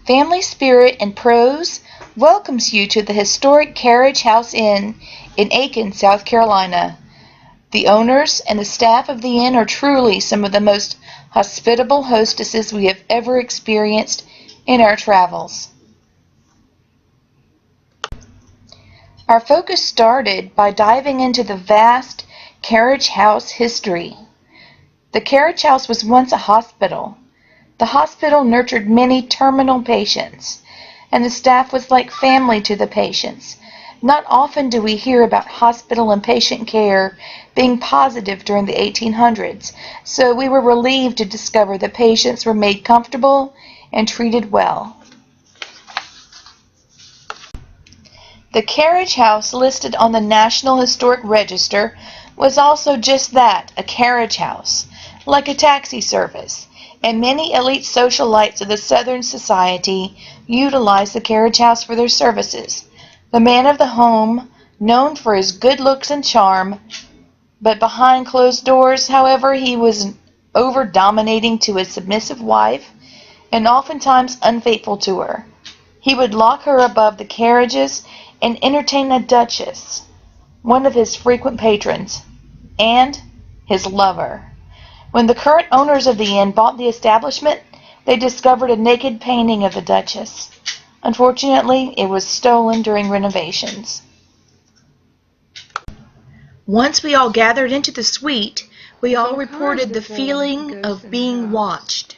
Family Spirit and Prose welcomes you to the historic Carriage House Inn in Aiken, South Carolina. The owners and the staff of the inn are truly some of the most hospitable hostesses we have ever experienced in our travels. Our focus started by diving into the vast Carriage House history. The Carriage House was once a hospital. The hospital nurtured many terminal patients, and the staff was like family to the patients. Not often do we hear about hospital and patient care being positive during the 1800s, so we were relieved to discover that patients were made comfortable and treated well. The carriage house listed on the National Historic Register was also just that, a carriage house, like a taxi service, and many elite socialites of the Southern society utilized the carriage house for their services. The man of the home, known for his good looks and charm, but behind closed doors, however, he was over-dominating to his submissive wife and oftentimes unfaithful to her. He would lock her above the carriages and entertain a duchess, one of his frequent patrons, and his lover. When the current owners of the inn bought the establishment, they discovered a naked painting of the duchess. Unfortunately, it was stolen during renovations. Once we all gathered into the suite, we all reported the feeling of being watched.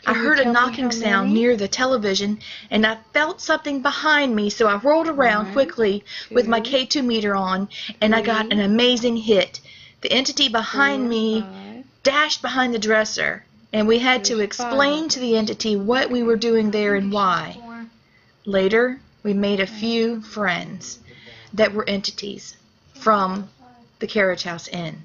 I heard a knocking sound near the television, and I felt something behind me, so I rolled around quickly with my K2 meter on, and I got an amazing hit. The entity behind me dashed behind the dresser, and we had to explain to the entity what we were doing there and why. Later, we made a few friends that were entities from the Carriage House Inn.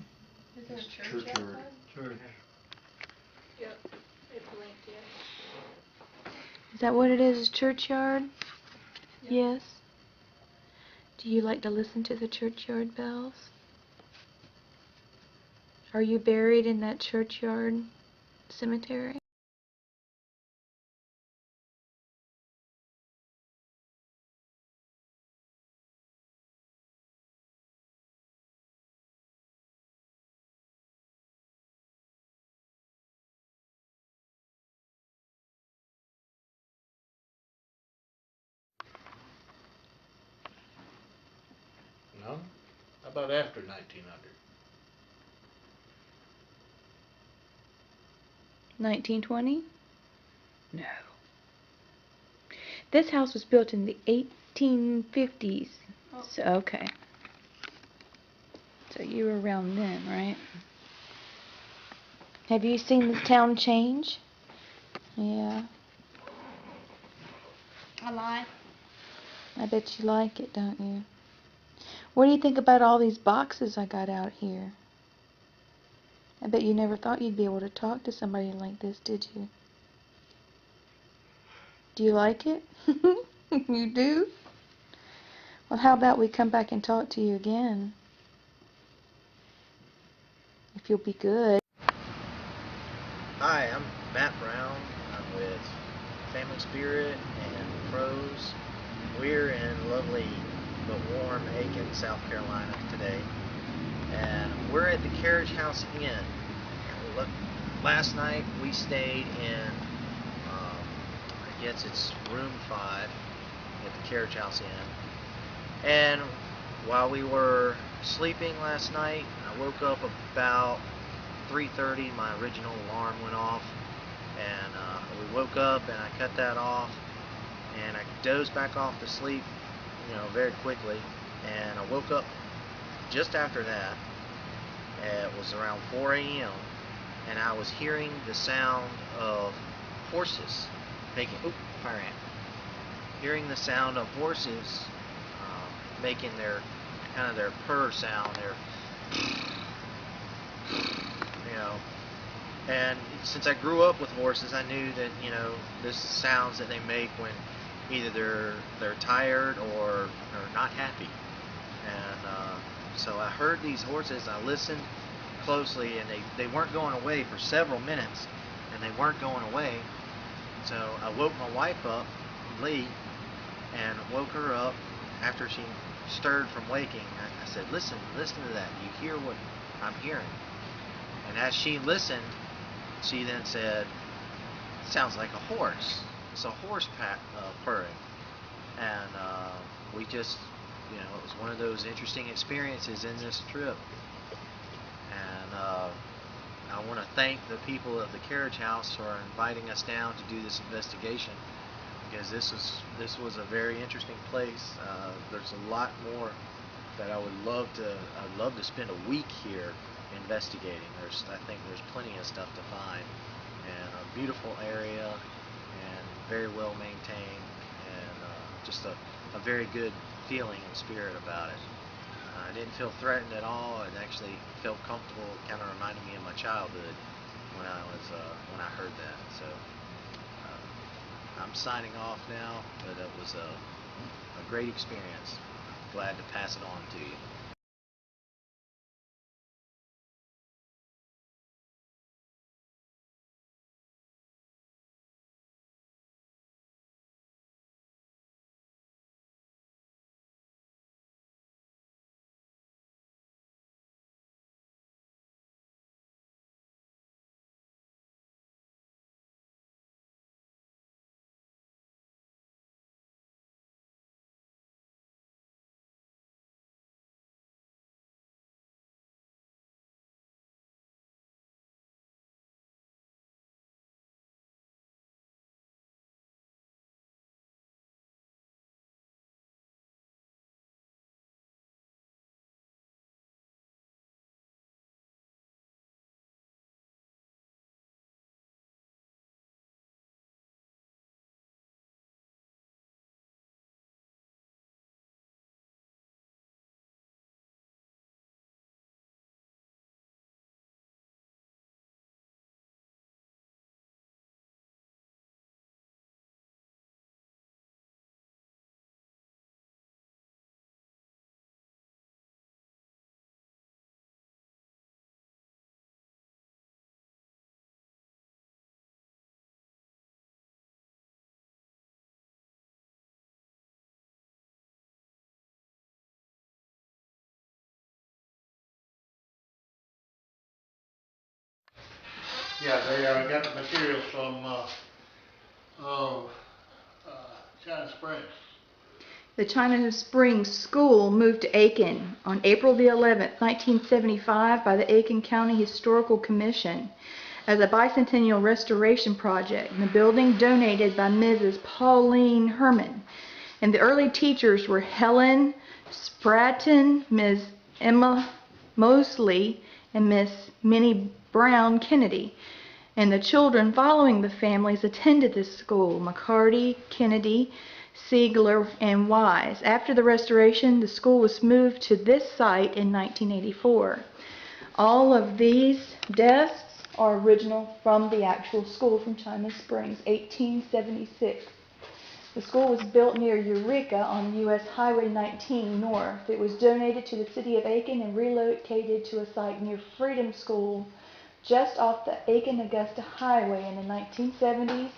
Is that what it is, churchyard? Yes. Do you like to listen to the churchyard bells? Are you buried in that churchyard cemetery? No? How about after 1900? 1920? No. This house was built in the 1850s. Oh. So, okay. So you were around then, right? Have you seen this town change? Yeah. I lie. I bet you like it, don't you? What do you think about all these boxes I got out here? I bet you never thought you'd be able to talk to somebody like this, did you? Do you like it? You do? Well, how about we come back and talk to you again? If you'll be good. Hi, I'm Matt Brown. I'm with Family Spirit and Prose. We're in lovely but warm Aiken, South Carolina today. And we're at the Carriage House Inn. Last night we stayed in, I guess it's room 5 at the Carriage House Inn. And while we were sleeping last night, I woke up about 3:30. My original alarm went off, and we woke up and I cut that off, and I dozed back off to sleep, very quickly. And I woke up just after that. It was around 4 a.m. and I was hearing the sound of horses making fire ant. Hearing the sound of horses making their purr sound, and since I grew up with horses, I knew that this sounds that they make when either they're tired or not happy. And so I heard these horses. I listened closely, and they weren't going away for several minutes, and they weren't going away. So I woke my wife up, Lee and woke her up after she stirred from waking. I said, listen to that. Do you hear what I'm hearing? And as she listened, she then said, sounds like a horse. It's a horse purring. And we just, it was one of those interesting experiences in this trip. And I want to thank the people of the carriage house for inviting us down to do this investigation, because this was a very interesting place. There's a lot more that I'd love to spend a week here investigating. I think there's plenty of stuff to find, and a beautiful area, and very well maintained, and just a very good feeling and spirit about it. I didn't feel threatened at all. It actually felt comfortable. It kind of reminded me of my childhood when I heard that. So I'm signing off now, but it was a great experience. Glad to pass it on to you. Yeah, they got the materials from China Springs. The China Springs School moved to Aiken on April the 11th, 1975 by the Aiken County Historical Commission as a bicentennial restoration project, and the building donated by Mrs. Pauline Herman. And the early teachers were Helen Spratton, Ms. Emma Mosley, and Miss Minnie Brown Kennedy. And the children following the families attended this school: McCarty, Kennedy, Sizzler, and Wise. After the restoration, the school was moved to this site in 1984. All of these desks are original from the actual school from China Springs, 1876. The school was built near Eureka on US Highway 19 North. It was donated to the city of Aiken and relocated to a site near Freedom School just off the Aiken-Augusta Highway in the 1970s.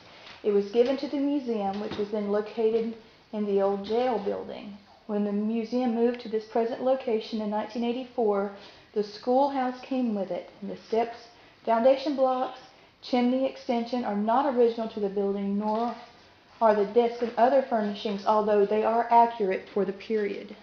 It was given to the museum, which was then located in the old jail building. When the museum moved to this present location in 1984, the schoolhouse came with it, and the steps, foundation blocks, chimney extension are not original to the building, nor are the desks and other furnishings, although they are accurate for the period.